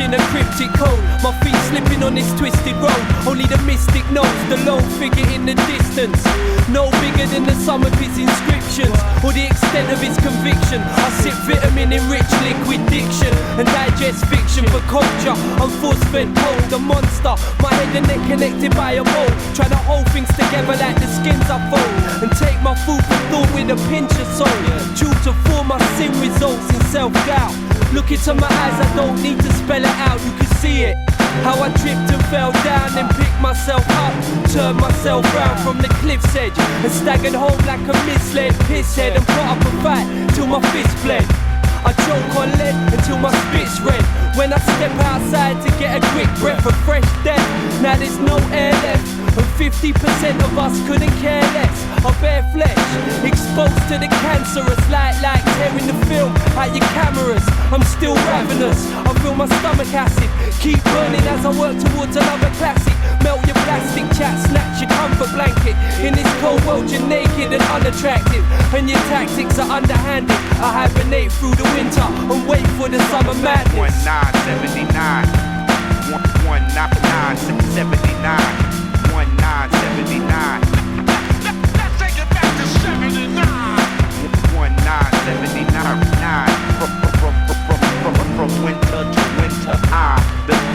in a cryptic code. My feet slipping on this twisted road. Only the mystic knows the lone figure in the distance. No bigger than the sum of his inscriptions or the extent of his conviction. I sip vitamin-enriched liquid diction and digest fiction for culture. I'm force-fed cold, the monster. My head and neck connected by a mold. Trying to hold things together like the skins I fold and take my food for thought with a pinch of salt. True to form, my sin results in self-doubt. Look into my eyes, I don't need to spell it out, you can see it. How I tripped and fell down, then picked myself up, turned myself round from the cliff's edge and staggered home like a misled pisshead and put up a fight till my fist bled. I choke on lead until my spit's red. When I step outside to get a quick breath of fresh death, now there's no air left, and 50% of us couldn't care less. Our bare flesh, exposed to the cancerous light like tearing the film out your cameras. I'm still ravenous, I feel my stomach acid keep burning as I work towards another classic. Melt your plastic chat, snatch your comfort blanket. In this cold world you're naked and unattractive, and your tactics are underhanded. I hibernate through the winter and wait for the summer madness. 1979 1979 1979. Let's take it back to 79. 1979 from winter to winter.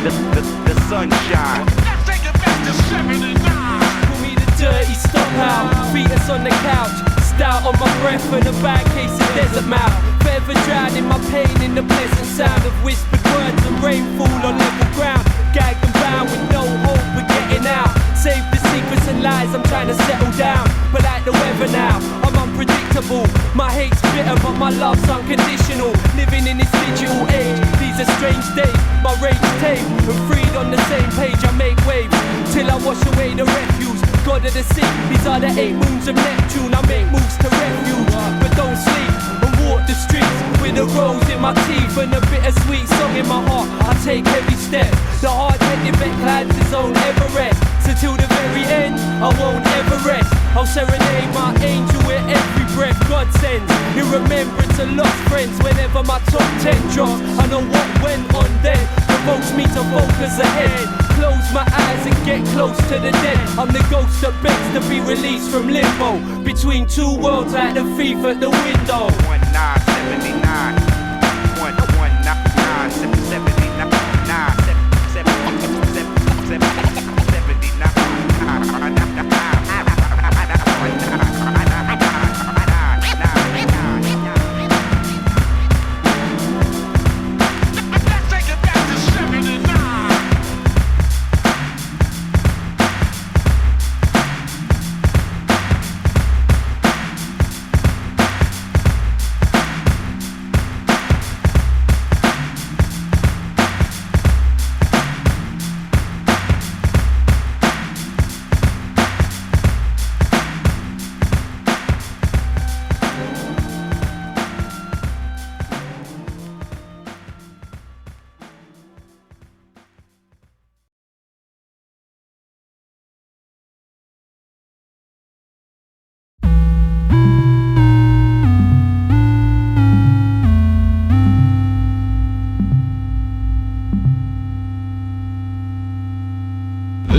The sunshine. Let's take it back to 79. Call me the dirty stop out, fetus on the couch, stout on my breath and a bad case of desert mouth. Forever drowned in my pain in the pleasant sound of whispered words and rainfall on level ground. Gagged and bound with no hope of getting out. Save the secrets and lies, I'm trying to settle down. But like the weather now, I'm unpredictable. My hate's bitter but my love's unconditional. Living in this digital age, these are strange days. My rage tame and freed on the same page. I make waves till I wash away the refuse. God of the sea, these are the 8 moons of Neptune. I make moves to refuge, but don't sleep and walk the streets with a rose in my teeth and a bittersweet song in my heart. I take heavy steps. The hard-headed vet climbs his own Everest. So till the very end, I won't ever rest. I'll serenade my angel with every breath God sends. In remembrance of lost friends. Whenever my top 10 drops, I know what went on then. Provokes me to focus ahead. Close my eyes and get close to the dead. I'm the ghost that begs to be released from limbo. Between two worlds like the thief at the window. 1979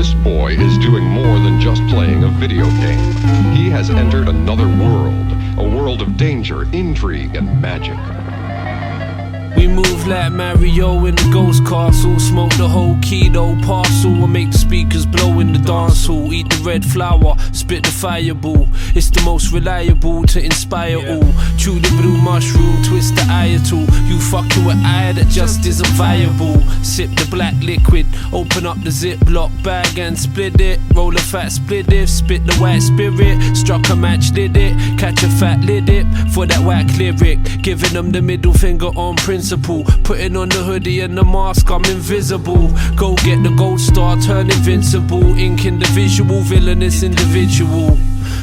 This boy is doing more than just playing a video game. He has entered another world, a world of danger, intrigue, and magic. We move like Mario in the ghost castle. Smoke the whole keto parcel and make the speakers blow in the dance hall. Eat the red flower, spit the fireball. It's the most reliable to inspire all. Chew the blue mushroom, twist the ayatul. You fucking with eye that just isn't viable. Sip the black liquid, open up the Ziploc bag and split it. Roll a fat spliff, spit the white spirit. Struck a match, did it. Catch a fat lid it for that whack lyric. Giving them the middle finger on principle. Putting on the hoodie and the mask, I'm invisible. Go get the gold star, turn invincible. Ink in the visual, villainous individual.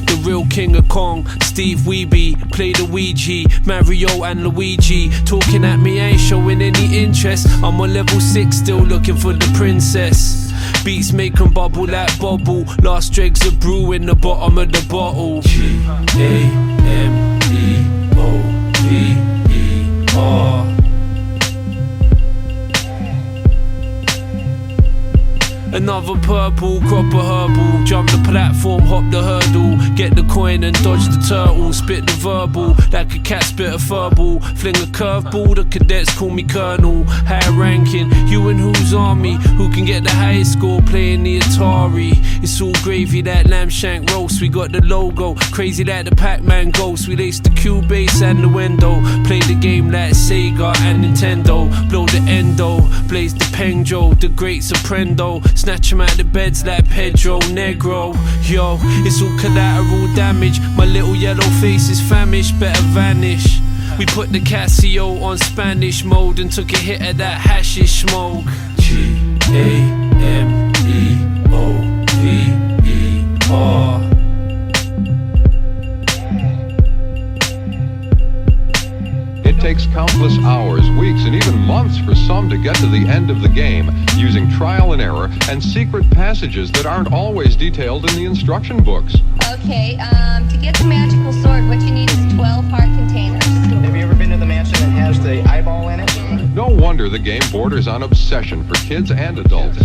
The real king of Kong, Steve Weeby. Play the Ouija, Mario and Luigi. Talking at me, ain't showing any interest. I'm on level 6, still looking for the princess. Beats make them bubble like bubble. Last dregs of brew in the bottom of the bottle. G-A-M-E-O-V-E-R. Another purple, crop a herbal. Jump the platform, hop the hurdle. Get the coin and dodge the turtle. Spit the verbal, like a cat spit a furball. Fling a curveball, the cadets call me colonel. High ranking, you and who's army? Who can get the highest score playing the Atari? It's all gravy, that lamb shank roast. We got the logo, crazy like the Pac-Man ghost. We lace the Cubase and the window. Play the game like Sega and Nintendo. Blow the endo, blaze the Penjo, the great Soprendo. Snatch him out the beds like Pedro Negro. Yo, it's all collateral damage. My little yellow face is famished, better vanish. We put the Casio on Spanish mode and took a hit of that hashish smoke. G-A-M-E-O-V-E-R. It takes countless hours, weeks, and even months for some to get to the end of the game, using trial and error and secret passages that aren't always detailed in the instruction books. Okay, to get the magical sword, what you need is 12 heart containers. Have you ever been to the mansion that has the eyeball in it? No wonder the game borders on obsession for kids and adults.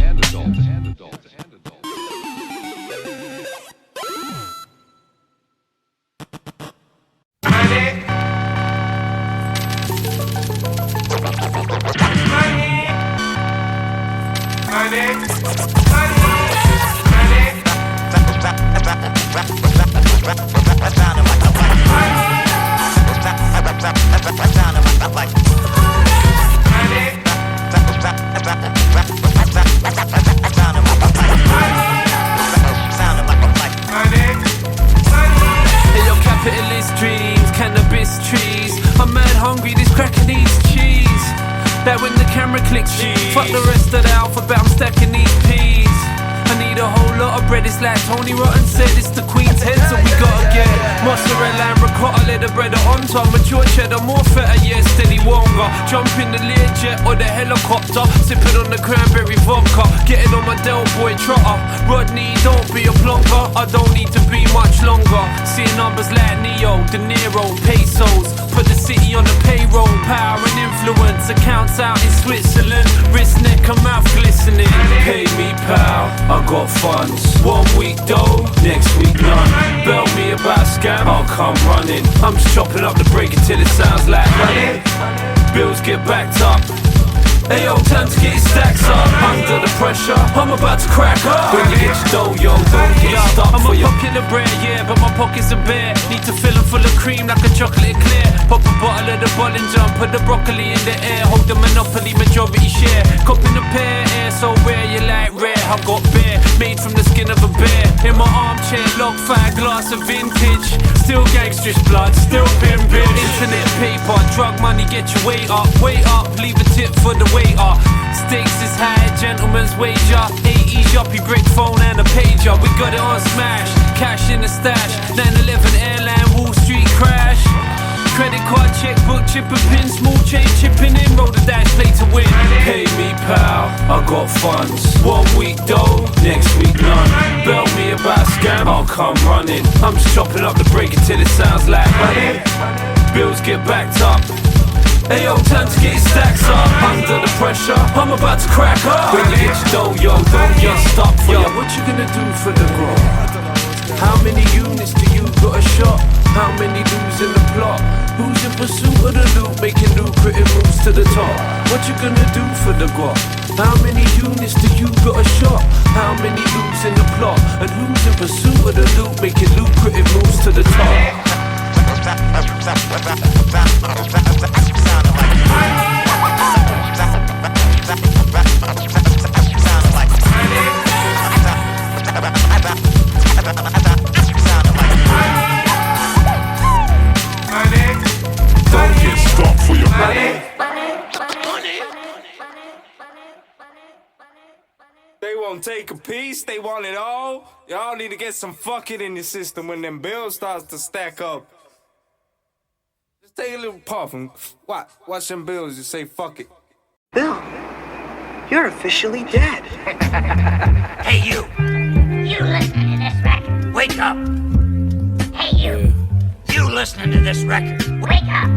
That when the camera clicks, fuck the rest of the alphabet, I'm stacking these P's. I need a whole lot of bread, it's like Tony Rotten said, it's the Queen's head, so we gotta get mozzarella and ricotta, let the bread on top. Mature cheddar, more feta, yeah, steady wonga. Jump in the Learjet or the helicopter, sipping on the cranberry vodka, getting on my Del Boy trotter. Rodney, don't be a plonker, I don't need to be much longer. Seeing numbers like Neo, De Niro, pesos, put the city on the payroll. Power and influence, accounts out in Switzerland, wrist, neck and mouth glistening. Pay me pal, I got funds. 1 week dough, next week none. Bell me about scam, I'll come running. I'm just chopping up the break until it sounds like money. Bills get backed up. Ayo, time to get your stacks up. Under the pressure, I'm about to crack up. When you get your dough, yo, don't get stuck. I'm a popular bread, yeah, but my pockets are bare. Need to fill them full of cream like a chocolate eclair. Pop a bottle of the Bollinger, put the broccoli in the air. Hold the monopoly, majority share. Cop in a pair, air so rare, you like rare. I got bear, made from the skin of a bear. In my armchair, log fire, glass of vintage. Still gangster's blood, still pimpin'. Internet paper, drug money, get your weight up. Wait up, leave a tip for the waiter. Stakes is high, gentleman's wager. 80s yuppie brick phone and a pager. We got it on smash, cash in the stash. 9/11 airline, Wall Street crash. Credit card, checkbook, chip and pin. Small change, chipping in, roll the dice, play to win. Pay me pal, I got funds. 1 week dough, next week none. Bell me about scam, I'll come running. I'm just chopping up the break until it sounds like money. Bills get backed up. Ayo, time to get your stacks up. Under the pressure, I'm about to crack up. When you get your dough, yo, don't get stuck for yo. What you gonna do for the grow? How many units do you got a shot? How many lose in the plot? Who's in pursuit of the loot, making lucrative moves to the top? What you gonna do for the guap? How many units do you got a shot? How many lose in the plot? And who's in pursuit of the loot, making lucrative moves to the top? Don't get stuck for your money. They won't take a piece, they want it all. Y'all need to get some fucking in your system when them bills starts to stack up. Just take a little puff and watch them bills, just say fuck it. Bill, you're officially dead. Hey you! You listening to this record? Wake up! Hey you! You listening to this record? Wake up!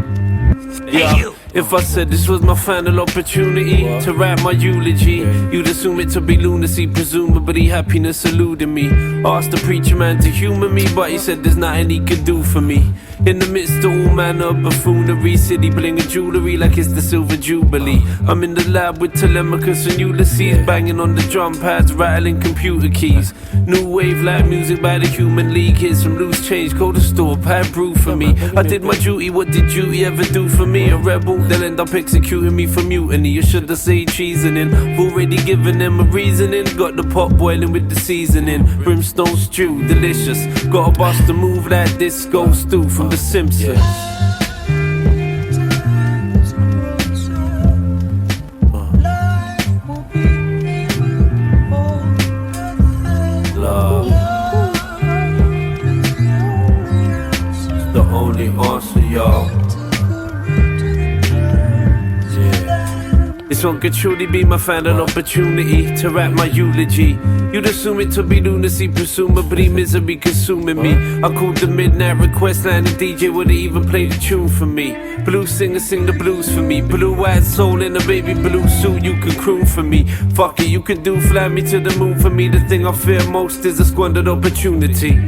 Hey you! If I said this was my final opportunity to write my eulogy, you'd assume it to be lunacy, presumably happiness eluding me. Asked the preacher man to humour me, but he said there's nothing he could do for me. In the midst of all manner of buffoonery, city bling and jewellery like it's the silver jubilee. I'm in the lab with Telemachus and Ulysses, banging on the drum pads, rattling computer keys. New wave like music by the Human League. Here's some loose change, go to store, pad brew for me. I did my duty, what did duty ever do for me? A rebel, they'll end up executing me for mutiny. You should have said treasoning, I've already given them a reasoning. Got the pot boiling with the seasoning, brimstone stew, delicious. Got a bust to move like disco stew from The Simpsons. Love, it's the only answer, y'all. This one could truly be my final opportunity to write my eulogy. You'd assume it to be lunacy, presumably misery consuming me. I called the midnight request line, the DJ would've even played a tune for me. Blues singer sing the blues for me. Blue-eyed soul in a baby blue suit, you can croon for me. Fuck it, you can do fly me to the moon for me. The thing I fear most is a squandered opportunity.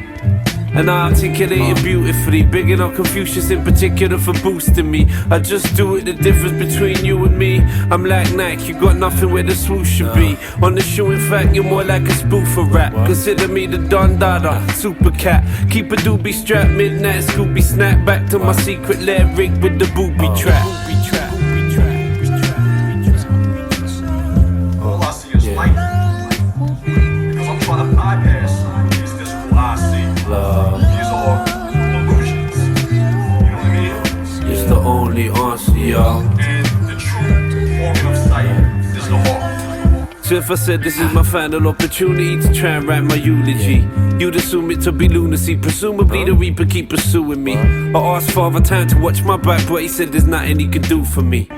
And I articulate it beautifully, bigging up Confucius in particular for boosting me. I just do it, the difference between you and me. I'm like Nike, you got nothing where the swoosh should be. On the shoe, in fact, you're more like a spoof of rap. Consider me the Don Dada, super cat. Keep a doobie strap, midnight Scooby snap. Back to my secret lair rig with the booby trap. All I see is light, because I'm trying to bypass these physical eyes see. These are illusions, you know what I mean? It's the only answer, y'all. And the true organ of sight is the heart. So if I said this is my final opportunity to try and write my eulogy, you'd assume it to be lunacy, presumably the Reaper keep pursuing me. I asked Father Time to watch my back, but he said there's nothing he could do for me.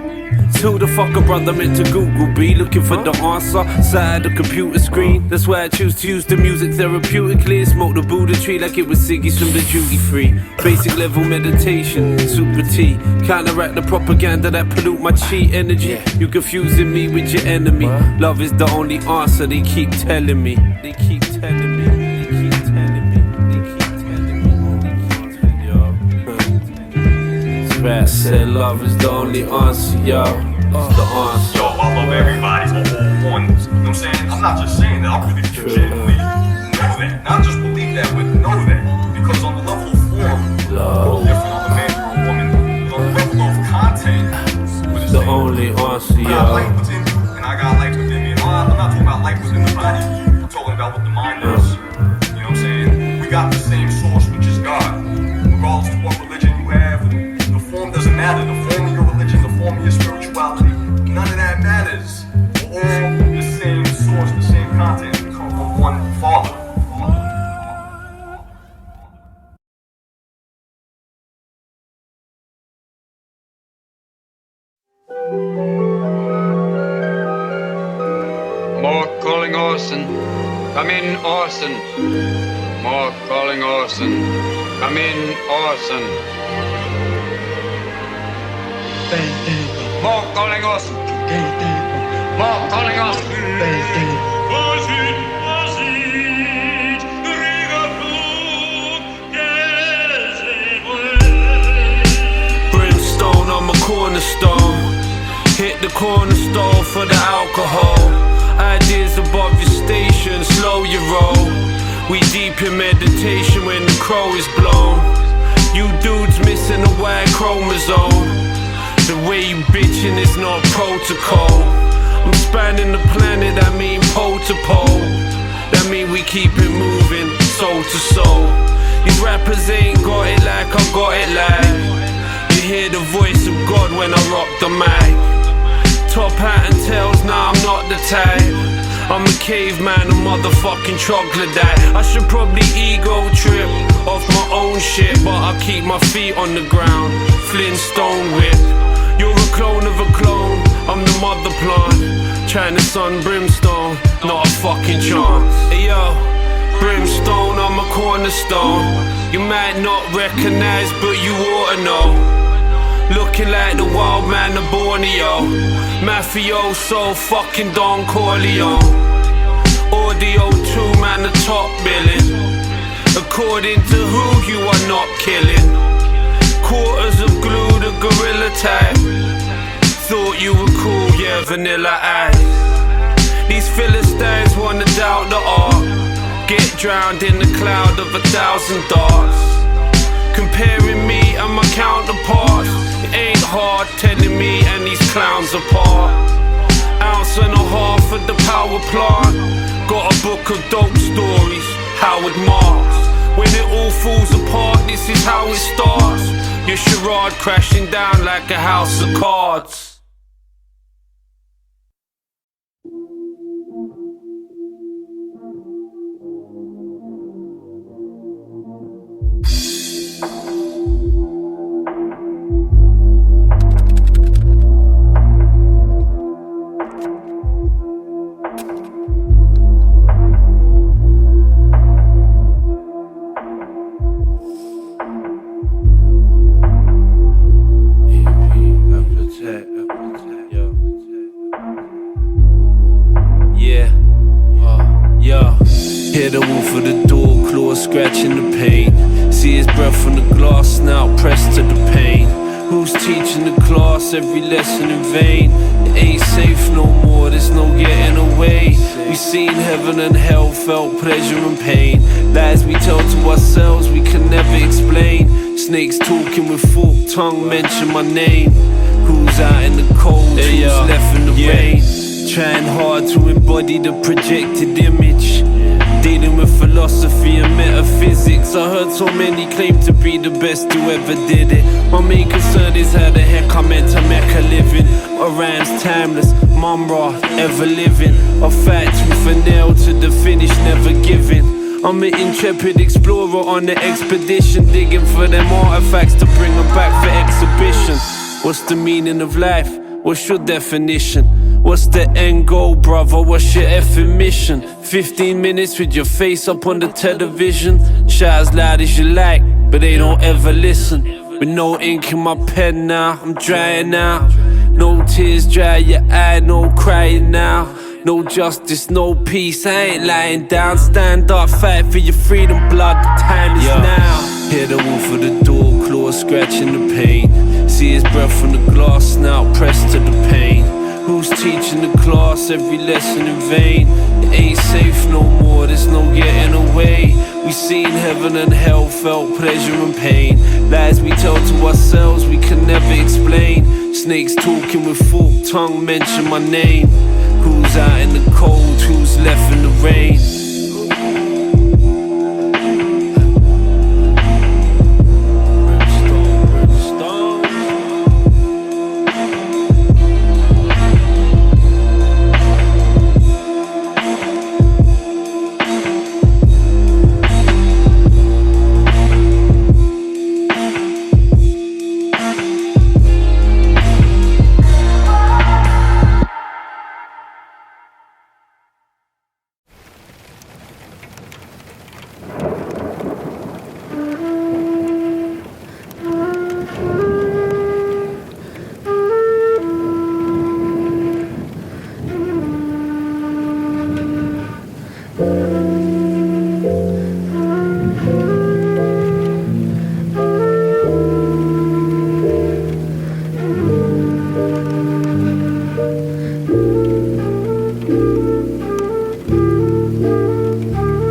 So who the fuck a brother meant to Google be? Looking for the answer, side the computer screen. That's why I choose to use the music therapeutically. Smoke the Buddha tree like it was ciggies from the duty free. Basic level meditation, super T. Counteract the propaganda that pollute my chi energy. You confusing me with your enemy. Love is the only answer, they keep telling me. They keep telling me. Rat said love is the only answer, y'all. It's the answer. Yo, I love everybody, all one. You know what I'm saying? I'm not just saying that, I really genuinely know that. Not just believe that, but know that. Because on the level of form, we're different on the man or a woman. But on the level of content, it's the only answer, y'all. I got life within you, and I got life within me. And I'm not talking about life within the body, I'm talking about what the mind is. You know what I'm saying? We got the same source, which is God. Regardless of what religion you have, the form doesn't matter. The form of your religion, the form of your spirituality, none of that matters. We're all the same source, the same content. We come from one Father. More calling Orson. Come in, Orson. More calling Orson. Come in, Orson. More calling Orson. More calling Orson. Brimstone on my cornerstone. Hit the cornerstone for the alcohol. Ideas above your station, slow your roll. We deep in meditation when the crow is blown. You dudes missing a white chromosome. The way you bitchin' is not protocol. I'm spanning the planet, I mean pole to pole. That mean we keep it moving, soul to soul. These rappers ain't got it like I got it like. You hear the voice of God when I rock the mic. Top hat and tails, nah I'm not the type. I'm a caveman, a motherfucking troglodyte. I should probably ego trip off my own shit, but I keep my feet on the ground. Flintstone whip. You're a clone of a clone, I'm the mother plant. China sun brimstone, not a fucking chance. Hey yo, brimstone, I'm a cornerstone. You might not recognize, but you oughta know. Looking like the wild man of Borneo. Mafioso, fucking Don Corleone. Audio 2 man, the top billing. According to who you are not killing. Quarters of glue, the gorilla type. Thought you were cool, yeah, vanilla ice. These Philistines wanna doubt the art. Get drowned in the cloud of 1,000 darts. Comparing me and my counterparts. It ain't hard telling me and these clowns apart. Ounce and a half of the power plant. Got a book of dope stories, Howard Marks. When it all falls apart, this is how it starts. Your charade crashing down like a house of cards. Hear the wolf of the door, claws scratching the pain. See his breath from the glass, snout pressed to the pain. Who's teaching the class every lesson in vain? It ain't safe no more, there's no getting away. We seen heaven and hell, felt pleasure and pain. Lies we tell to ourselves we can never explain. Snakes talking with forked tongue mention my name. Who's out in the cold, who's left in the rain? Trying hard to embody the projected image. Dealing with philosophy and metaphysics. I heard so many claim to be the best who ever did it. My main concern is how the heck I meant to make a living. My rhyme's timeless, Mumra, ever living. I fight tooth and nail to the finish, never giving. I'm an intrepid explorer on the expedition, digging for them artifacts to bring them back for exhibition. What's the meaning of life? What's your definition? What's the end goal, brother? What's your effing mission? 15 minutes with your face up on the television. Shout as loud as you like, but they don't ever listen. With no ink in my pen now, I'm drying now. No tears dry your eye, no crying now. No justice, no peace, I ain't lying down. Stand up, fight for your freedom, blood, the time is now. Hear the wolf of the door, claws scratching the pain. See his breath from the glass, snout pressed to the pain. Who's teaching the class every lesson in vain? It ain't safe no more, there's no getting away. We seen heaven and hell, felt pleasure and pain. Lies we tell to ourselves we can never explain. Snakes talking with forked tongue mention my name. Who's out in the cold, who's left in the rain?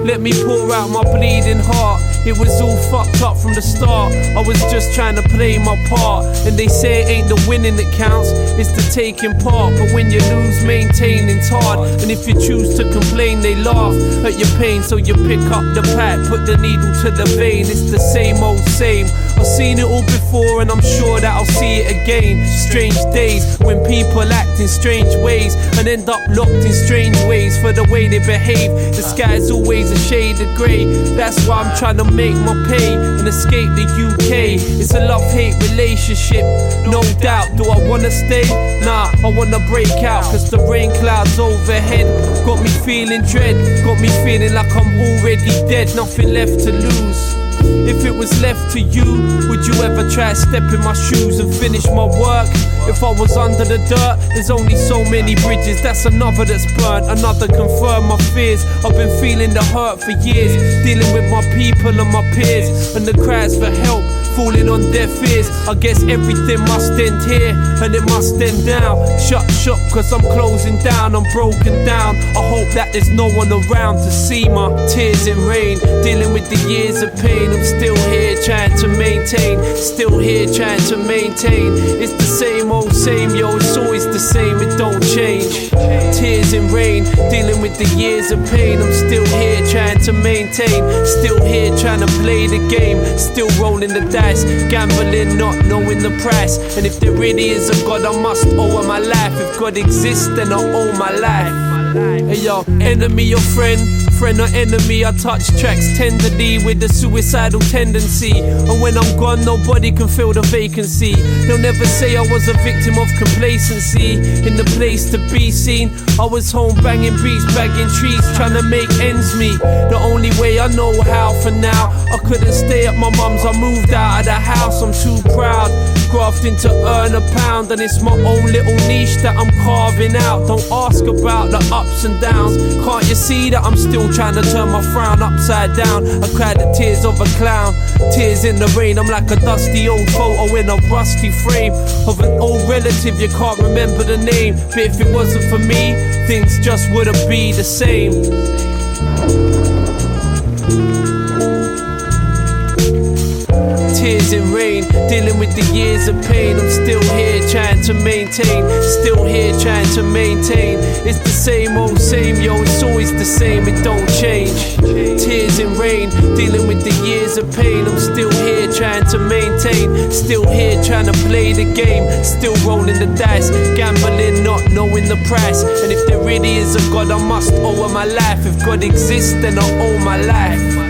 Let me pour out my bleeding heart. It was all fucked up from the start. I was just trying to play my part. And they say it ain't the winning that counts, it's the taking part. But when you lose, maintaining's hard. And if you choose to complain, they laugh at your pain. So you pick up the pipe, put the needle to the vein. It's the same old same. I've seen it all before and I'm sure that I'll see it again. Strange days when people act in strange ways and end up locked in strange ways for the way they behave. The sky's always a shade of grey. That's why I'm trying to make my pay and escape the UK. It's a love-hate relationship, no doubt. Do I wanna stay? Nah, I wanna break out. Cause the rain clouds overhead got me feeling dread. Got me feeling like I'm already dead. Nothing left to lose. If it was left to you, would you ever try to step in my shoes and finish my work? If I was under the dirt, there's only so many bridges. That's another that's burnt, another confirmed my fears. I've been feeling the hurt for years, dealing with my people and my peers, and the cries for help falling on deaf ears. I guess everything must end here, and it must end now. Shut shop, cause I'm closing down, I'm broken down. I hope that there's no one around to see my tears in rain. Dealing with the years of pain, I'm still here trying to maintain. Still here trying to maintain. It's the same old same, yo, it's always the same, it don't change. Tears in rain, dealing with the years of pain. I'm still here trying to maintain. Still here trying to play the game. Still rolling the dice, gambling, not knowing the price. And if there really is a God, I must owe my life. If God exists, then I owe my life. Hey yo, enemy or friend, friend or enemy, I touch tracks tenderly with a suicidal tendency. And when I'm gone, nobody can fill the vacancy. They'll never say I was a victim of complacency. In the place to be seen, I was home banging beats, bagging trees, trying to make ends meet. The only way I know how for now. I couldn't stay at my mum's, I moved out of the house, I'm too proud. Grafting to earn a pound, and it's my own little niche that I'm carving out. Don't ask about the ups and downs. Can't you see that I'm still trying to turn my frown upside down? I cried the tears of a clown, tears in the rain. I'm like a dusty old photo in a rusty frame of an old relative, you can't remember the name. But if it wasn't for me, things just wouldn't be the same. Tears in rain, dealing with the years of pain. I'm still here trying to maintain. Still here trying to maintain. It's the same old same, yo, it's always the same, it don't change. Tears in rain, dealing with the years of pain. I'm still here trying to maintain. Still here trying to play the game. Still rolling the dice, gambling, not knowing the price. And if there really is a God, I must owe my life. If God exists, then I owe my life.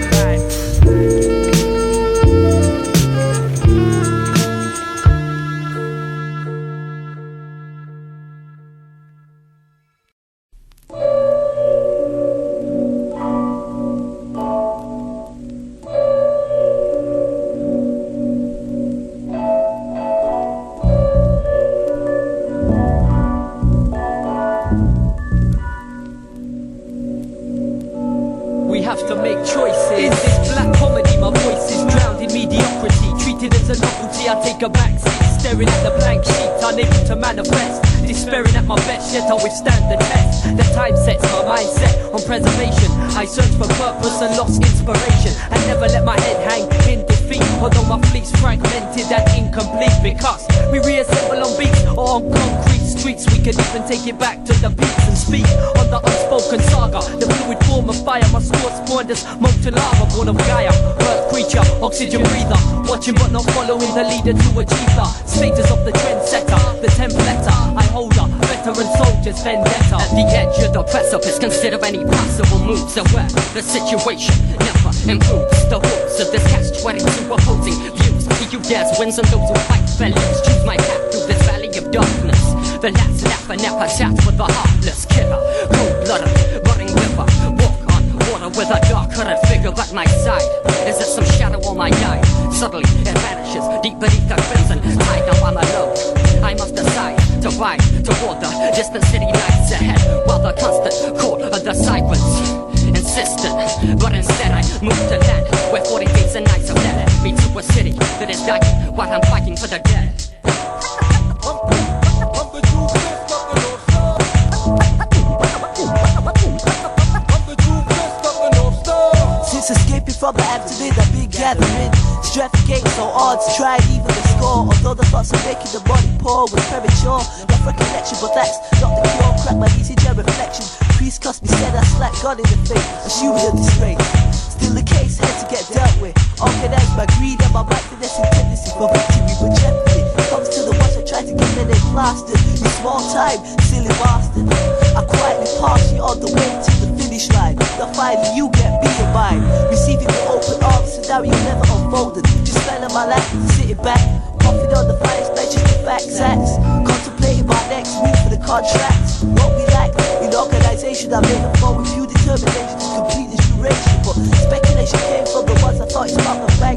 I search for purpose and lost inspiration. I never let my head hang in defeat, although my fleet's fragmented and incomplete. Because we reassemble on beats or on concrete streets. We could even take it back to the beats and speak on the unspoken saga. The fluid form of fire, my sword spawned as molten lava, born of Gaia, earth creature, oxygen breather. Watching but not following the leader to achieve the status of the trendsetter, the templater. I hold a veteran soldier's vendetta. At the edge of the precipice, consider any possible moves. And where the situation never improves. The roots of this catch-22 opposing views. U.K.h.s.t wins and those who fight for lose. Choose my path through this valley of darkness. The last laugh and never tap for the heartless killer. Cold-blooded, running river. Walk on water with a dark-hooded figure at my side. Is there some shadow on my eye? Suddenly it vanishes deep beneath the crimson tide. Now I'm alone. I must decide to ride toward the distant city lights ahead, while the constant call of the sirens insisted. But instead I move to land where 40 days and nights have led me to a city that is dying while I'm fighting for the dead. Since escaping from the abdomen, I've been gathering strength gained, so odds tried even the score. Although the thoughts of making the body poor was premature, rough recollection, but that's not the cure. Crack my easy jet reflection. Priest cussed me, said I slapped God in the face, assuming a disgrace. Still the case had to get dealt with. Organized by greed and my mindfulness and tendency for victory, but jeopardy comes to the ones that try to get their name plastered. In small time, silly bastard. I quietly pass you on the way to the finish line. Then finally you get me in mind. Receiving the open arms, scenario never unfolded. Just spending my life sitting back, coughing on the finest benches with facts. Contemplating my next move for the contract. What we like in organization, I made a fall with few determination to complete this duration. But speculation came from the ones I thought it's about the fact.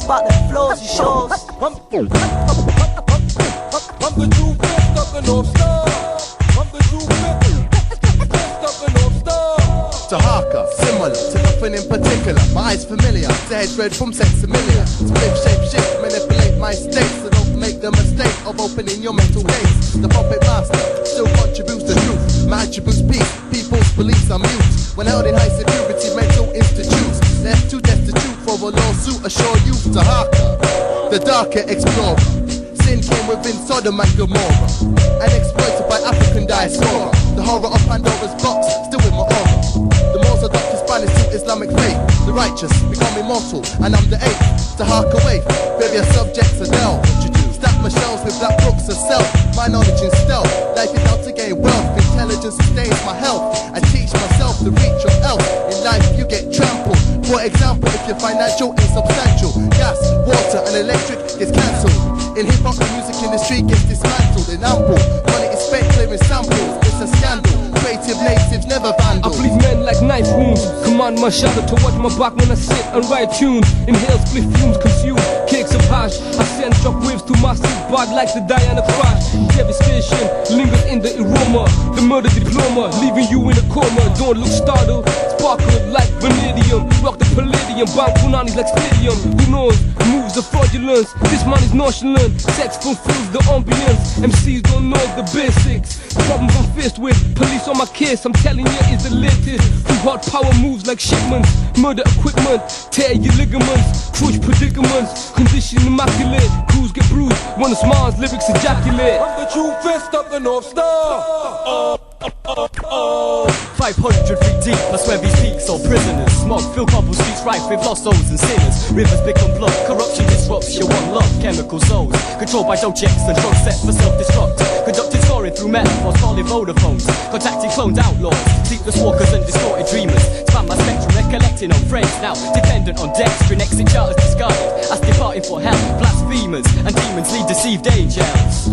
spot them floors and shows. I'm the true best of the North Star. I'm the true best of the North Star. To Harker, similar to nothing in particular. My eyes familiar, to head read from sensimilia. Split, shape, shift, manipulate my state. So don't make the mistake of opening your mental gaze. The puppet master still contributes the truth. My attributes peace, people's beliefs are mute. When held in high security mental institutes, left too destitute for a lawsuit. Assure you to Harker, the darker explorer. Sin came within Sodom and Gomorrah, and exploited by African diaspora. The horror of Pandora's box, still in my aura. The most adopted Spanish to Islamic faith. The righteous become immortal, and I'm the eighth to hark away. Various subjects are dealt. Stack my shelves with black books of self. My knowledge in stealth. Life is out to gain wealth. Intelligence sustains my health. I teach myself to reach your else. In life you get trampled. For example, if your financial is substantial, gas, water and electric is cancelled. In hip-hop, the music industry gets dismantled in ample. Money is spent clearing samples, it's a scandal. Creative natives never vandal. I bleed men like knife wounds. Command my shadow to watch my back when I sit and write tunes. Inhale split fumes, consume cakes of hash. I send shock waves to my sleep body like the Diana crash. Devastation lingers in the aroma. The murder diploma, leaving you in a coma. Don't look startled, sparkle like vanadium. Rock the palladium, bound punani like stadium. Who knows, moves of fraudulence. This man is nonchalant. Sex fulfills the ambience. MCs don't know the basics. Problems I'm faced with, police on my case. I'm telling you, it's the latest. Through hot power moves like shipments. Murder equipment, tear your ligaments. Crush predicaments, condition immaculate. Crews get bruised when the smiles, lyrics ejaculate. I'm the true fist of the North Star. 500 feet deep, I swear these peaks are prisoners. Smog fill cobble streets rife with lost souls and sinners. Rivers become blood, corruption disrupts your one love. Chemical souls, controlled by J.e.h.s.t and drugs set for self-destruct. Conducted scoring through metaphors, calling Vodafones. Contacting cloned outlaws, sleepless walkers and distorted dreamers. Span my spectrum, recollecting on friends now. Dependent on dextrin, exit charters discarded. As departing for hell, blasphemers and demons lead deceived angels.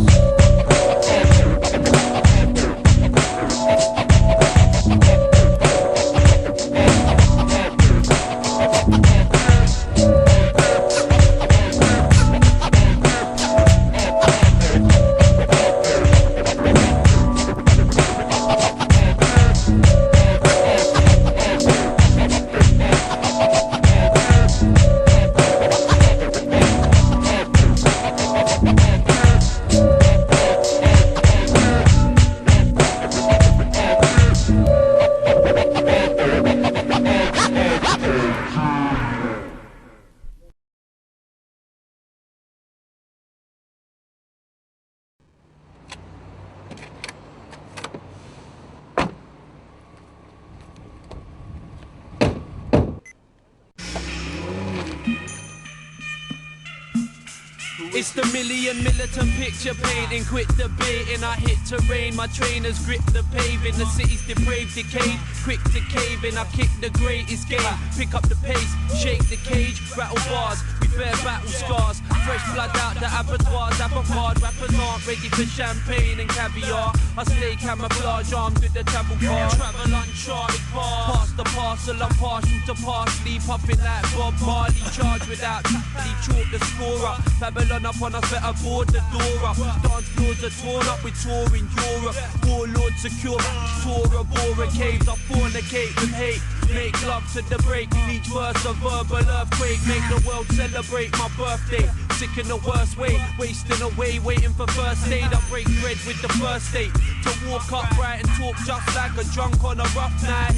It's the million militant picture painting. Quit debating, I hit terrain. My trainers grip the paving. The city's depraved, decayed, quick to cave in. I kick the greatest game. Pick up the pace, shake the cage, rattle bars. We bear battle scars. Fresh blood out the abattoirs. Avant-garde rappers aren't ready for champagne and caviar. I stay camouflage armed with the travel car. Travel uncharted path. Pass the parcel, I'm partial to parsley. Puffing like Bob Marley. Charged without tackling, chalk the score up. Babylon up on us, better board the door up. Dance floors are torn up, we tour in Europe. Warlord secure, Tora Bora caves. I fornicate with hate, make love to the break. Each verse a verbal earthquake, make the world celebrate my birthday. Sick in the worst way, wasting away, waiting for first aid. I break bread with the first date. To walk upright and talk just like a drunk on a rough night.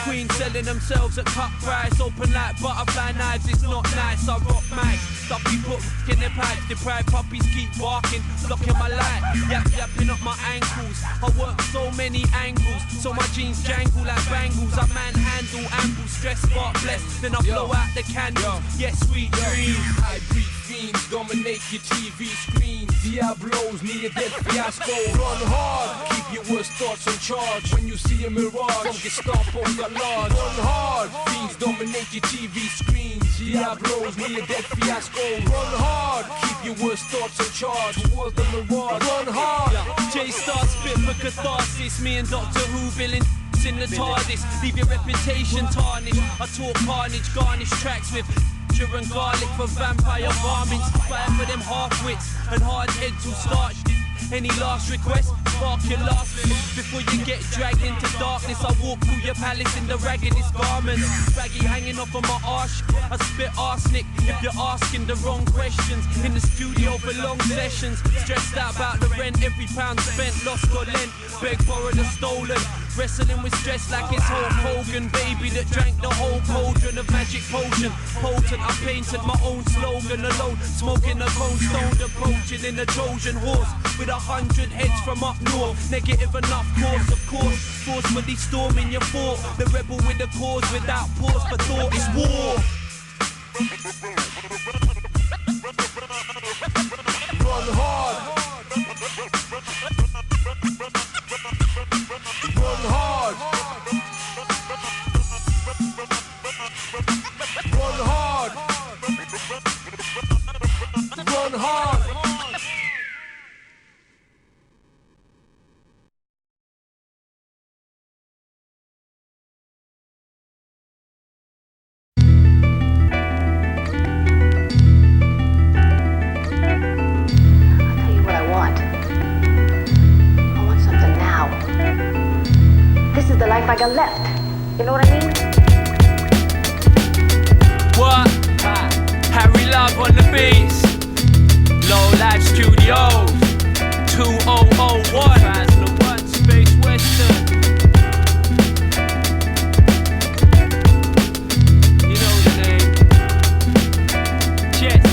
Queens selling themselves at cut price. Open like butterfly knives, it's not nice. I rock mics, stuffy put in their pipes. Deprived puppies keep barking, blocking my light. Yapping up my ankles. I work so many angles, so my jeans jangle like bangles. I manhandle, amble, stress, spark, bless. Then I blow out the candles. Yes, sweet dreams. I breed fiends, dominate your TV screens. Diablos, need a dead fiasco. Run hard, keep your worst thoughts on charge. When you see a mirage, don't get stomped on the large. Run hard, fiends dominate your TV screens. Diablos, need a dead fiasco. Run hard, keep your worst thoughts on charge. Towards the mirage, run hard. J.e.h.s.t spit for catharsis. Me and Doctor Who billing in the TARDIS. Leave your reputation tarnished. I talk carnage, garnish tracks with ginger and garlic for vampire varmints. Fire for them half-wits and hard heads who start shit. Any last request? Spark your last before you get dragged into darkness. I walk through your palace in the raggedest garments, baggy hanging off of my arse. I spit arsenic if you're asking the wrong questions. In the studio for long sessions, stressed out about the rent. Every pound spent, lost or lent, begged, borrowed or stolen. Wrestling with stress like it's Hulk Hogan, baby that drank the whole cauldron of magic potion. Potent, I painted my own slogan alone, smoking a cone, stoned, approaching in a Trojan horse with 100 heads from up north. Negative enough course, of course, forcefully storming your fort. The rebel with a cause without pause for thought is war. Run hard. Run hard. Run hard. Run hard. I got left. You know what I mean? What? Harry Love on the beats. Low Life Studios. 2001. 2001 Space Western. You know the name. J.e.h.s.t.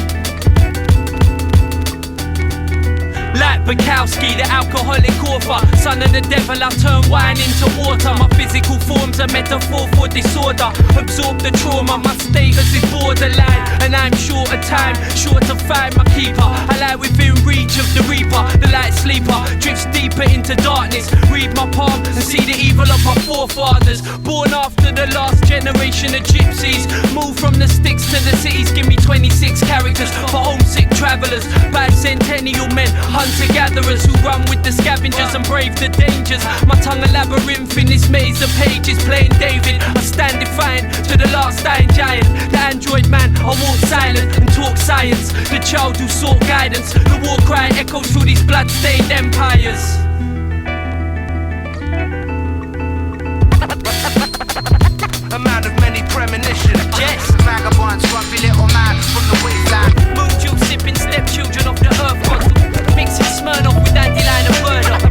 Like Bukowski, the alcoholic author, son of the devil, I turn wine into water. My physical form's a metaphor for disorder. Absorb the trauma, my status is borderline, and I'm short of time, sure to find my keeper. I lie within reach of the reaper, the light sleeper drifts deeper into darkness. Read my palm and see the evil of my forefathers. Born after the last generation of gypsies, move from the sticks to the cities. Give me 26 characters for homesick travelers, bicentennial men, hunter-gatherers who run with the scavengers and brave the dangers. My tongue a labyrinth in this maze of pages, playing David. I stand defiant to the last dying giant, the android man. I walk silent and talk science, the child who sought guidance. The war cry echoes through these blood-stained empires. A man of many premonitions. Yes. Vagabonds, scruffy little man from the wasteland. Moon juice sipping stepchildren of the earth gods, mixing Smirnoff with dandelion and burdock.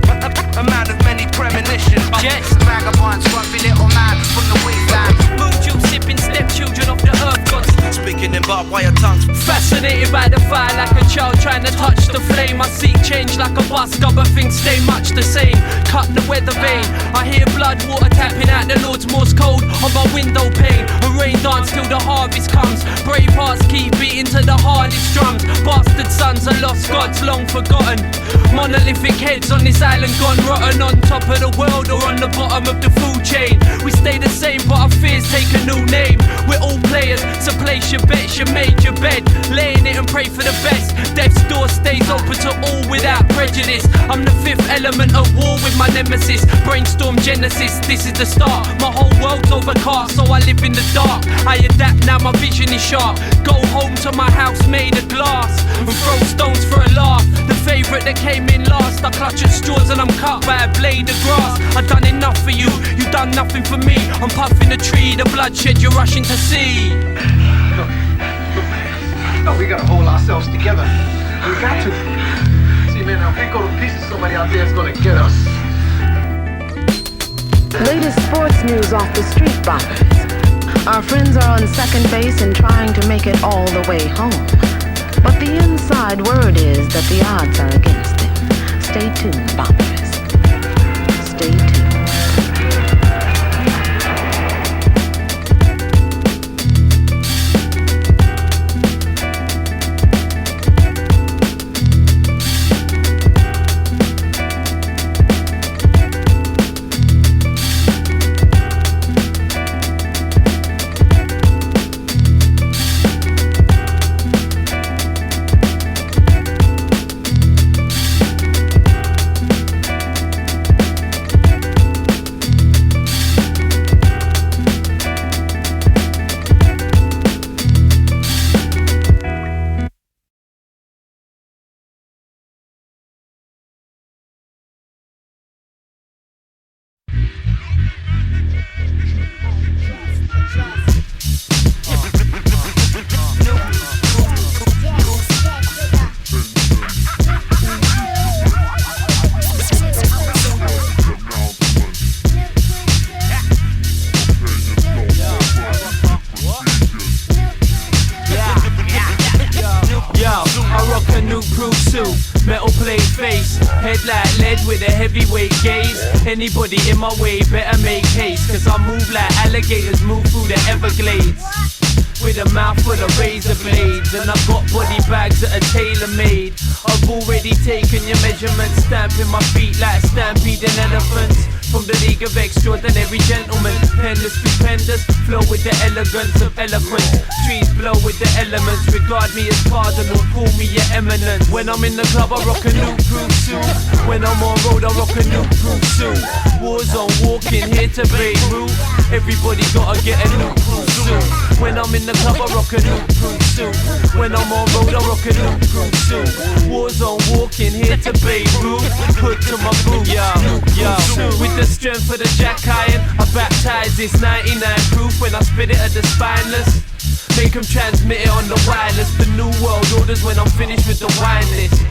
A man of many premonitions. Yes. Vagabonds, scruffy little man from the wasteland. Moon juice sipping stepchildren of the earth gods, speaking in barbed wire tongues. fascinated by the fire like a child trying to touch the flame. I seek change like a busker, but things stay much the same. Cut the weather vane, I hear blood water tapping out the Lord's Morse code on my window pane. A rain dance till the harvest comes. Brave hearts keep beating to the hardest drums. Bastard sons are lost gods, long forgotten. Monolithic heads on this island gone rotten. On top of the world or on the bottom of the food chain. We stay the same but our fears take a new name. We're all players, so place your bets. You made your bed, laying it and pray for the best. Death's door stays open to all without prejudice. I'm the fifth element of war with my nemesis. Brainstorm genesis, this is the start. My whole world's overcast, so I live in the dark. I adapt now, my vision is sharp. Go home to my house made of glass and throw stones for a laugh. The favourite that came in last, I clutch at straws and I'm cut by a blade of grass. I done enough for you, you done nothing for me. I'm puffing the tree, the bloodshed you're rushing to see. No, we gotta hold ourselves together. We got to. See, man, if we go to pieces, somebody out there is gonna get us. Latest sports news off the street bombers. Our friends are on second base and trying to make it all the way home. But the inside word is that the odds are against them. Stay tuned, bombers. Stay tuned. heavyweight gaze. Anybody in my way better make haste, cause I move like alligators move through the Everglades, with a mouth full of razor blades. And I've got body bags that are tailor-made. I've already taken your measurements, stamping my feet like stampeding elephants. From the League of Extraordinary Gentlemen, penless, stupendous, flow with the elegance of eloquence. Trees blow with the elements, regard me as cardinal, call me your eminence. When I'm in the club I rock a new proof suit. When I'm on road I rock a new proof suit. Warzone walking here to Beirut. Everybody gotta get a new proof suit. When I'm in the club I rock a new proof suit. When I'm on road I rock a new proof suit. Warzone walking here to Beirut. Hood to my boots, yo. With the strength of the jack iron, I baptize this 99 proof when I spit it at the spineless. Make them transmit it on the wireless. The new world orders when I'm finished with the wine list.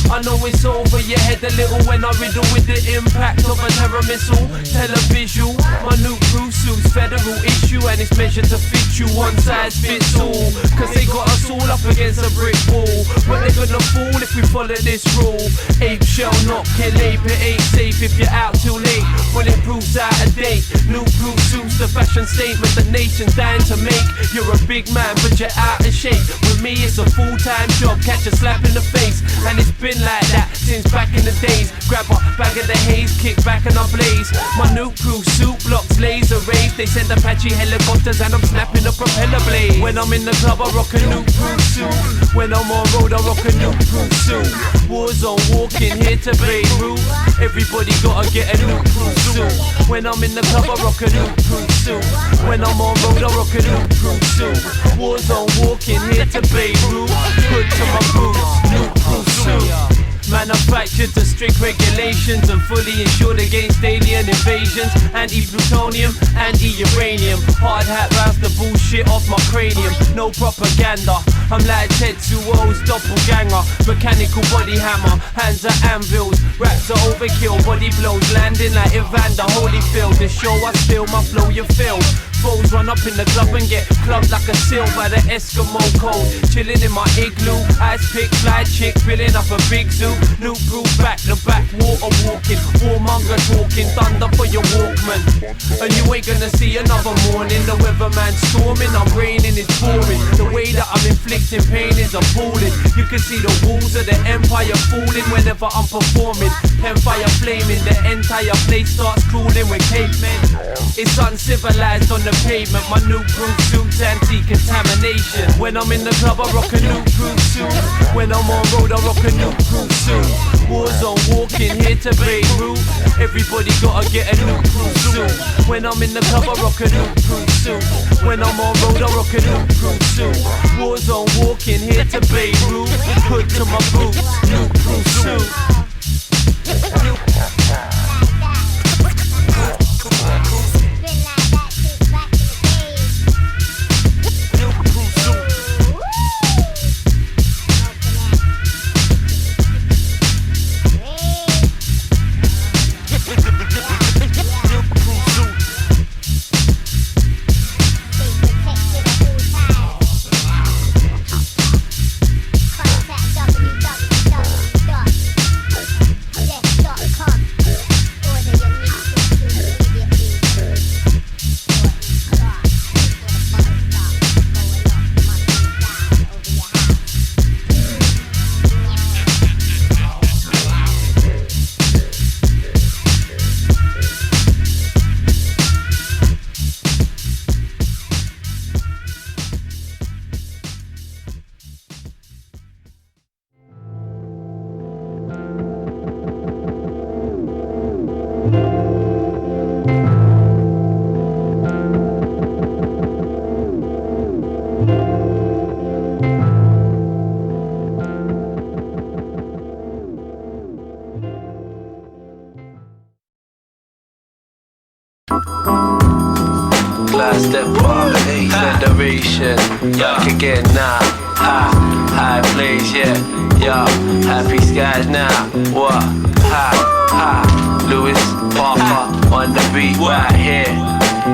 I know it's over your head a little when I riddle with the impact of a terror missile. Televisual, my new proof suit's federal issue, and it's measured to fit you, one size fits all. Cause they got us all up against a brick wall. But they're gonna fall if we follow this rule. Ape shall not kill ape, it ain't safe if you're out too late. Bulletproof's out of date. New proof suits, the fashion statement the nation's dying to make. You're a big man but you're out of shape. With me it's a full-time job, catch a slap in the face. And it's been like that since back in the days. Grab a bag of the haze, kick back and I blaze. My new proof suit blocks laser rays. They send Apache helicopters and I'm snapping a propeller blade. When I'm in the club I rock a new proof suit. When I'm on road I rock a new proof suit. Warzone walking here to Beirut. Everybody gotta get a new proof suit. When I'm in the club I rock a new proof suit. When I'm on road I rock a new proof suit. Warzone walking here to Beirut. Hood to my boots, new proof suit. Manufactured to strict regulations and fully insured against alien invasions. Anti-plutonium, anti-uranium. Hard hat rounds the bullshit off my cranium. No propaganda, I'm like Tetsuo's doppelganger. Mechanical body hammer, hands are anvils. Raps are overkill, body blows landing like Evander Holyfield. The show I steal, my flow you feel. Foes run up in the club and get clubbed like a seal by the Eskimo code. Chilling in my igloo, ice pick, fly chick, filling up a big zoo. New proof back to back, water walking, warmonger talking, thunder for your Walkman. And you ain't gonna see another morning. The weatherman storming, I'm raining, it's pouring. The way that I'm inflicting pain is appalling. You can see the walls of the empire falling whenever I'm performing. Empire flaming, the entire place starts crawling with cavemen. It's uncivilized on the pavement. My new proof suit's anti-contamination. When I'm in the club I rock a new proof suit. When I'm on road I rock a new proof suit. Warzone walking here to Beirut. Everybody gotta get a new proof suit. When I'm in the club I rock a new proof suit. When I'm on road I rock a new proof suit. Warzone walking here to Beirut. Hood to my boots, new proof suit. Step bar, Federation, back again now. High place, yeah, happy skies now. What? Lewis, Papa on the beat right here.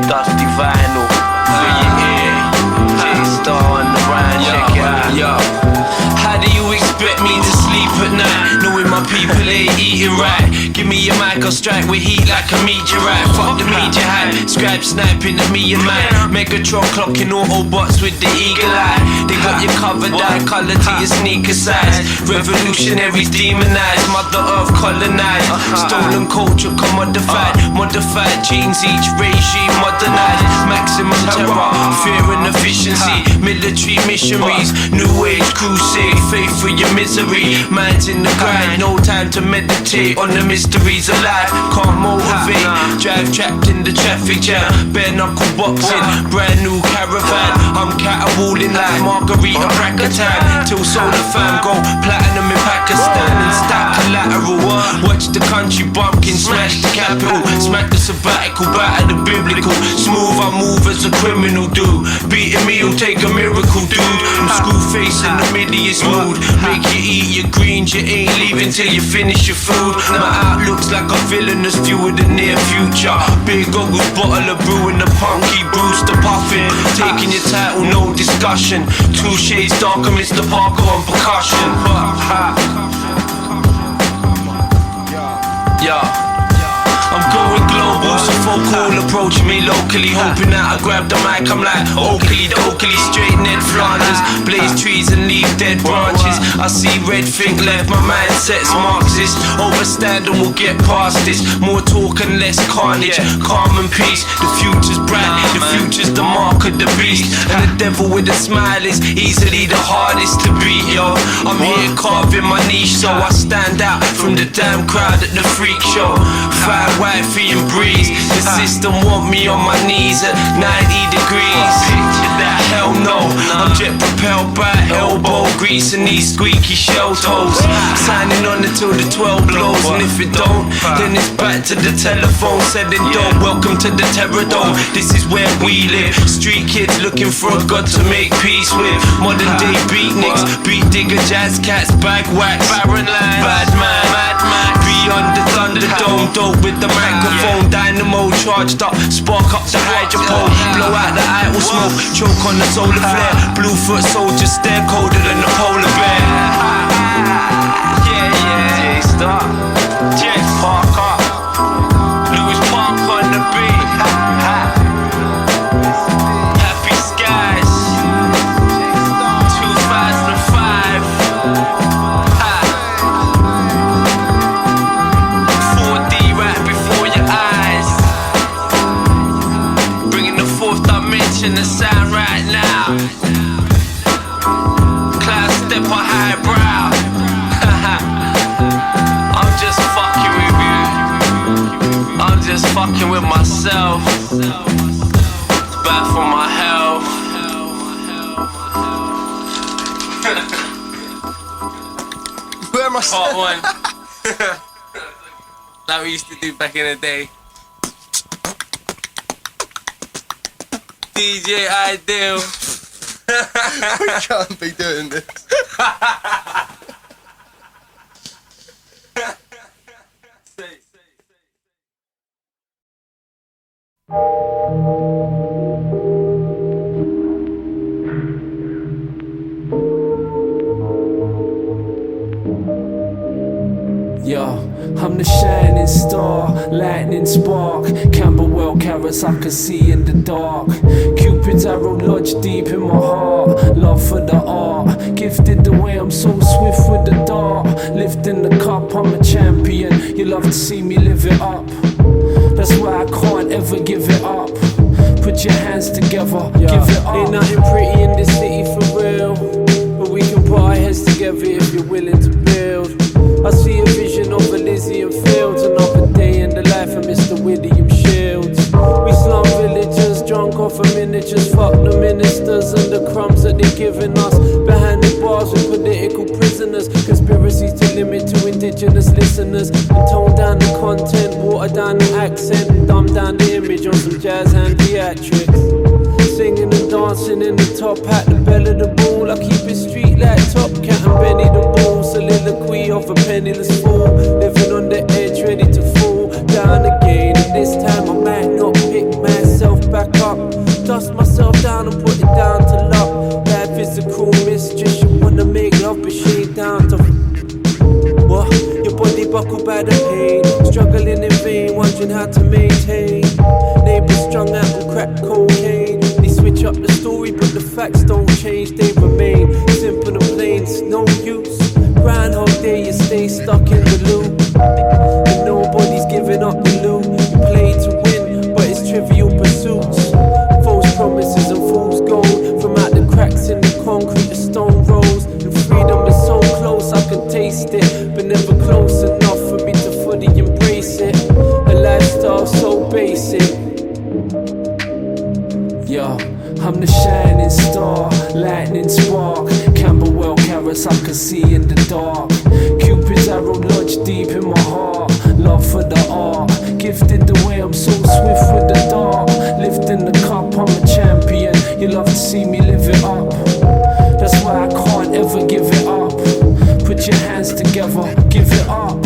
Dusty vinyl for your ear. J.e.h.s.t on the rhyme, check it out. Yo, how do you expect me to sleep at night, knowing my people ain't eating right? Give me your strike with heat like a meteorite. Fuck the media hype, scribe sniping at me and mine. Megatron clocking Autobots with the eagle eye. They got you covered, eye colour to your sneaker size. Revolutionaries demonized, Mother Earth colonized. Stolen culture commodified, modified genes, each regime modernized. Maximum terror, fear and efficiency. Military missionaries, new age crusade. Faith for your misery, minds in the grind. No time to meditate on the mysteries of life. Can't motivate, drive trapped in the traffic jam. Bare knuckle boxing, brand new caravan. I'm caterwauling like Margarita Bracker time. Till solar fam go platinum in Pakistan and stack collateral. Watch the country bumpkin, smash the capital. Smack the sabbatical, batter the biblical. Smooth I move as a criminal do. Beating me will take a miracle, dude. I'm screw face in the midiest mood. Make you eat your greens, you ain't leaving till you finish your food. My outlook's like a villainous view of the near future. Big goggles, bottle of brew and the punky Brewster puffin'. Taking your title, no discussion. 2 shades darker, Mr. Parker on percussion. Yeah. I'm going global, so folk all approach me locally. Hoping that I grab the mic, I'm like Oakley, Dokley, straight Ned Flanders. Blaze trees and leave dead branches. I see red, think left, my mindset's Marxist. Overstand and we'll get past this. More talk and less carnage, calm and peace. The future's bright, the future's the mark of the beast. And the devil with a smile is easily the hardest to beat, yo. I'm here carving my niche, so I stand out from the damn crowd at the freak show. Fire wifey and breeze. The system want me on my knees at 90 degrees. Picture that, hell no. I'm jet propelled by elbow grease and these squeaky shell toes. Signing on until the 12 blows, and if it don't, then it's back to the telephone. Said it don't, welcome to the terror dome. This is where we live. Street kids looking for a god to make peace with. Modern day beatniks, beat digger, jazz cats, bag wax, barren land, bad man, beyond the Thunderdome. Dope with the microphone, dynamo charged up, spark up the hydropole, blow out the idle smoke, choke on the solar flare. Bluefoot soldier stare colder than the polar bear. J.e.h.s.t, Jet Parker, Louis Park on the beat. Happy skies, 2005. 4D right before your eyes, bringing the 4th dimension to sound right now. Class step on highbrow. I'm just fucking with you. I'm just fucking with myself. It's bad for my health. Where am I? Part 1. Like we used to do back in the day. DJ Ideal. We can't be doing this. Yo, I'm the shining star, lightning spark. Camberwell carrots I can see in the dark. Cupid's arrow lodged deep in my heart. Love for the art, gifted the way I'm so swift with the dart. Lifting the cup, I'm a champion. You love to see me live it up. That's why I can't ever give it up. Put your hands together, give it up. Ain't nothing pretty in this city for real, but we can put our heads together if you're willing to build. I see a vision of Elysian fields, another day in the life of Mr. William Shields. We slum villagers, drunk off of miniatures. Fuck the ministers and the crumbs that they're giving us. Behind the bars with political prisoners. Conspiracies to limit to indigenous listeners. And tone down the content, water down the accent, and dumb down the image on some jazz and theatrics. Singing and dancing in the top hat, the bell of the ball. I keep it street like Top Cat and Benny the Bull. Soliloquy of a penniless fool, living on the edge, ready to fall down again. And this time I might not pick myself back up. Dust myself down and put it down to luck. Life is a cruel mistress, you wanna make love but she ain't down to what? Your body buckled by the pain, struggling in vain. cocaine. Neighbors strung out on crack cocaine. They switch up the story, but the facts don't change, they remain simple and plain, it's no use. Groundhog Day, you stay stuck in the loop, and nobody's giving up the loot. You play to win, but it's trivial pursuits. False promises and fool's gold. From out the cracks in the concrete, the stone rolls. And freedom is so close, I can taste it, but never close enough for me to fully embrace it. A lifestyle so basic. Yo, I'm the shining star, lightning spark. Camberwell carrots I can see in the dark. Cupid's arrow lodged deep in my heart. Love for the art, gifted the way I'm so swift with the dart. Lifting the cup, I'm a champion. You love to see me live it up. That's why I can't ever give it up. Put your hands together, give it up.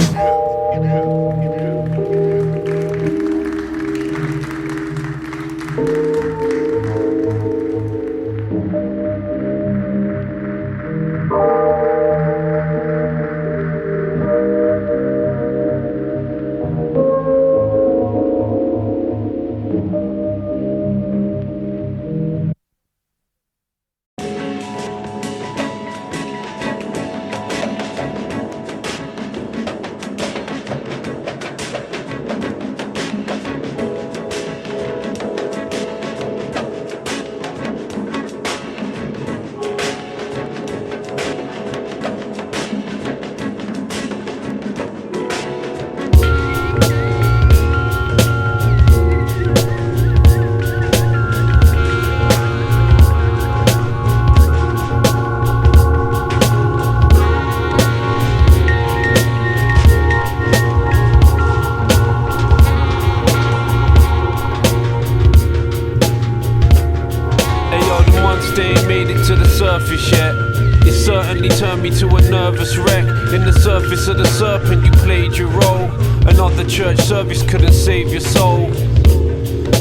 It certainly turned me to a nervous wreck. In the surface of the serpent you played your role. Another church service couldn't save your soul.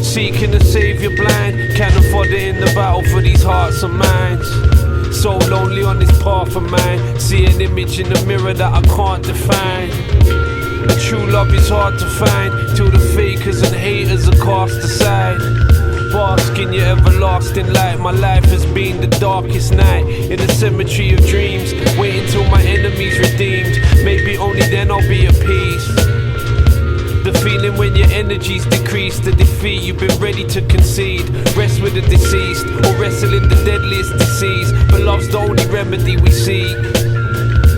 Seeking a savior blind, can't afford it in the battle for these hearts and minds. So lonely on this path of mine, see an image in the mirror that I can't define. And true love is hard to find, till the fakers and haters are cast aside. Bask in your everlasting light. My life has been the darkest night in a cemetery of dreams. Wait until my enemy's redeemed. Maybe only then I'll be at peace. The feeling when your energy's decreased. The defeat you've been ready to concede. Rest with the deceased, or wrestle in the deadliest disease. But love's the only remedy we seek.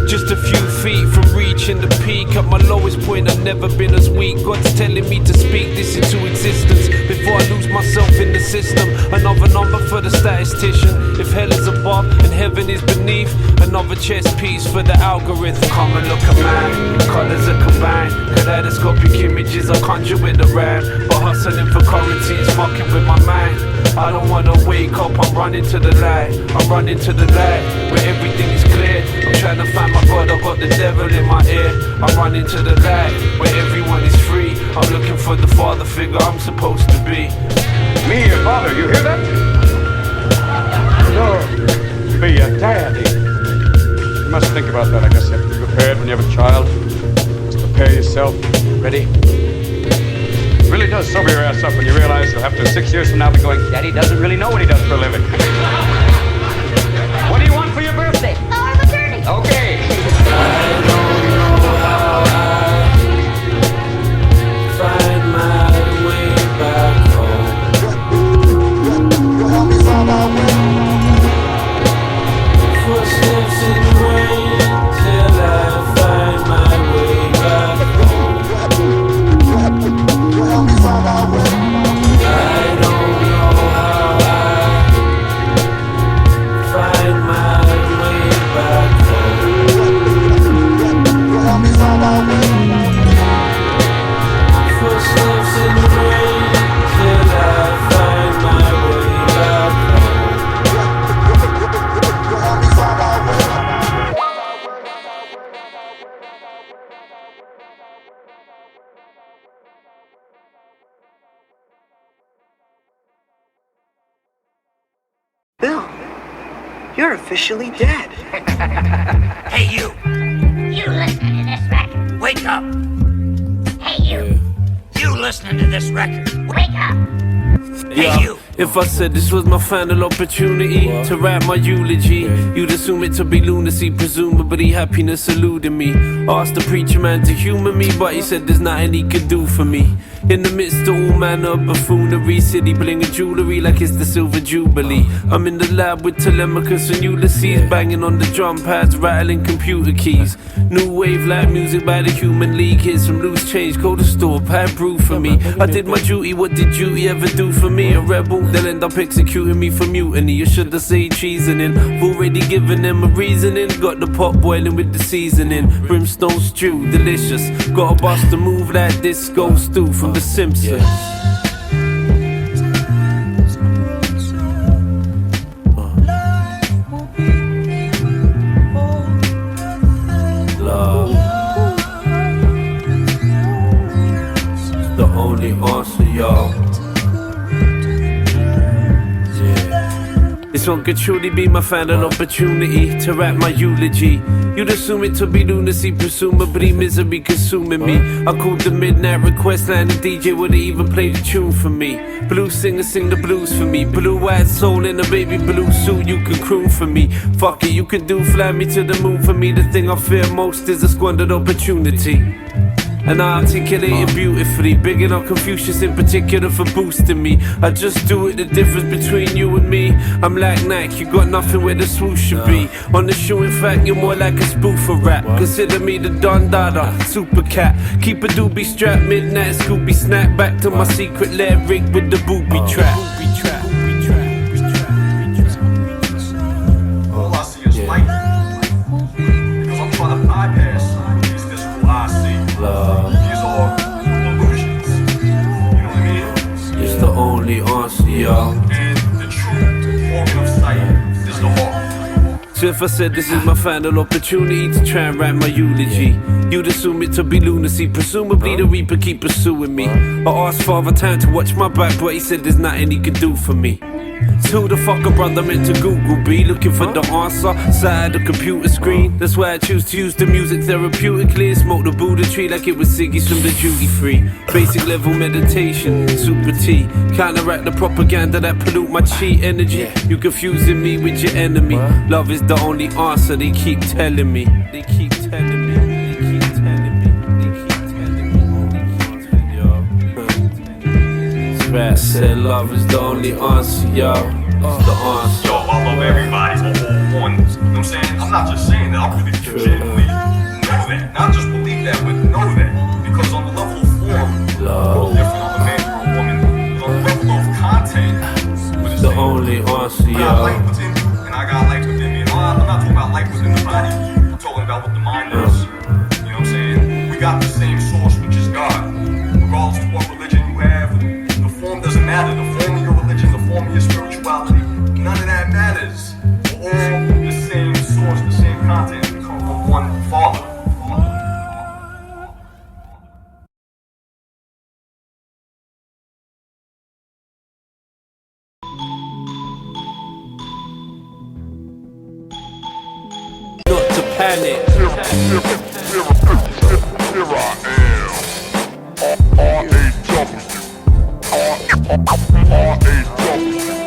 Just a few feet from reaching the peak. At my lowest point I've never been as weak. God's telling me to speak this into existence before I lose myself in the system. Another number for the statistician. If hell is above and heaven is beneath, another chess piece for the algorithm. Come and look at mine, colours are combined. Kaleidoscopic images I conjure with a rhyme. But hustling for currency is fucking with my mind. I don't wanna wake up, I'm running to the light. I'm running to the light, where everything is clear. I'm trying to find my God, I've got the devil in my ear. I'm running to the light, where everyone is free. I'm looking for the father figure I'm supposed to be. Me, your father, you hear that? No, be a daddy. You must think about that, I guess. You have to be prepared when you have a child. You must prepare yourself, ready. It really does sober your ass up when you realize you'll have to 6 years from now be going, Daddy doesn't really know what he does for a living. What do you want for your birthday? Oh, I'm attorney. Okay. I don't know how I find my way back home. Footsteps in the rain till I find my way back home. I don't know how I find my way back home. Footsteps in the rain till I find my way back home. Bill, you're officially dead. Hey, you! You listening to this record? Wake up! Hey, you! You listening to this record. Wake up! Hey, you! If I said this was my final opportunity to write my eulogy, you'd assume it to be lunacy, presumably happiness eluding me. Asked the preacher man to humour me, but he said there's nothing he could do for me. In the midst of all manner of buffoonery, city blinging jewellery like it's the silver jubilee. I'm in the lab with Telemachus and Ulysses, banging on the drum pads, rattling computer keys. New wave like music by the Human League. Here's some loose change, go to store, pad brew for me. I did my duty, what did duty ever do for me? A rebel, they'll end up executing me for mutiny. Or should I say treasoning? I've already given them a reasoning. Got the pot boiling with the seasoning. Brimstone stew, delicious. Got a bust to move like disco stew from The Simpsons. Love, it's the only answer, y'all. This one could truly be my final opportunity to write my eulogy. You'd assume it to be lunacy, presumably misery consuming me. I called the midnight request line, the DJ would've even played a tune for me. Blues singer sing the blues for me. Blue-eyed soul in a baby blue suit, you can croon for me. Fuck it, you can do fly me to the moon for me. The thing I fear most is a squandered opportunity. And I articulate it beautifully, bigging up Confucius in particular for boosting me. I just do it, the difference between you and me. I'm like Nike, you got nothing where the swoosh should be. On the shoe, in fact, you're more like a spoof of rap. Consider me the Don Dada, super cat. Keep a doobie strap, midnight Scooby snap. Back to my secret lair rig with the booby trap. All I see is light. Because I'm trying to bypass these physical eyes see. Love. These are illusions. You know what I mean? It's the only answer, y'all. And the true organ of sight is the heart. So if I said this is my final opportunity to try and write my eulogy, you'd assume it to be lunacy, presumably the Reaper keep pursuing me. I asked Father Time to watch my back, but he said there's nothing he could do for me. So who the fuck a brother meant to Google be? Looking for the answer, side the computer screen. That's why I choose to use the music therapeutically and smoke the Buddha tree like it was ciggies from the duty free. Basic level meditation, super T. Counteract the propaganda that pollute my chi energy. You confusing me with your enemy. Love is the only answer they keep telling me. They keep telling me. Rat said love is the only answer, y'all. It's the answer. Yo, I love everybody, all one. You know what I'm saying? I'm not just saying that, I really genuinely know that. Not just believe that, but know that. Because on the level of form, it's different on the man or a woman. On the level of content, it's the only answer, y'all. I got life within you, and I got life within me. I'm not talking about life within the body. I'm talking about what the mind is. You know what I'm saying? We got the same source, which is God. Regardless of what religion you have, the form doesn't matter. The form of your religion, the form of your spirituality, none of that matters. We're all the same source, the same content. We come from one Father. Not to panic.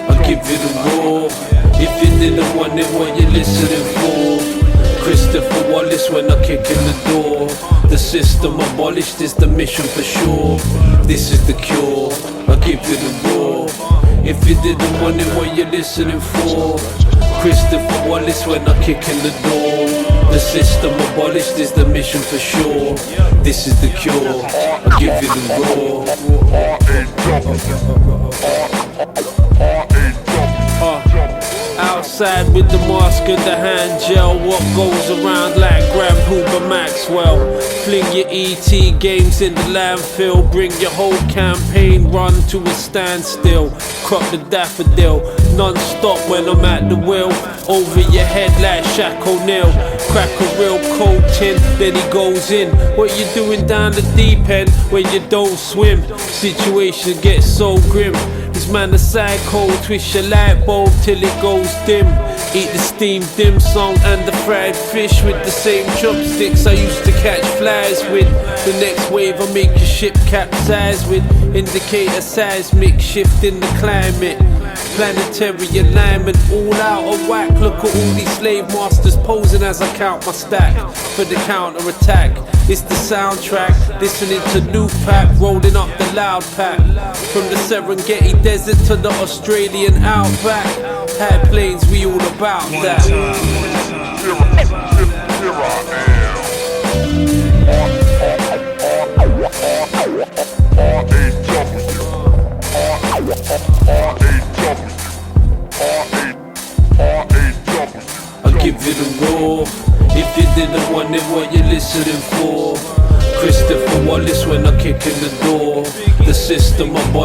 I'll give you the raw. If you didn't want it, what you listening for? Christopher Wallace when I kick in the door. The system abolished is the mission for sure. This is the cure. I'll give you the raw. If you didn't want it, what you listening for? Christopher Wallace when I kick in the door. The system abolished is the mission for sure. This is the cure. I'll give you the raw. Outside with the mask and the hand gel. What goes around like Grand Hoover Maxwell. Fling your ET games in the landfill. Bring your whole campaign run to a standstill. Crop the daffodil, non-stop when I'm at the wheel. Over your head like Shaq O'Neal. Crack a real cold tin, then he goes in. What you doing down the deep end when you don't swim? Situation gets so grim. This man a psycho, twist your light bulb till it goes dim. Eat the steamed dim sum and the fried fish with the same chopsticks I used to catch flies with. The next wave I make your ship capsize with. Indicator seismic shift in the climate. Planetary alignment all out of whack. Look at all these slave masters posing as I count my stack for the counter attack. It's the soundtrack, listening to new pack, rolling up the loud pack. From the Serengeti desert to the Australian outback. High plains, we all about that. I'll give you the raw. If you didn't want it, what you listening for? Christopher Wallace when I kick in the door. The system abolish.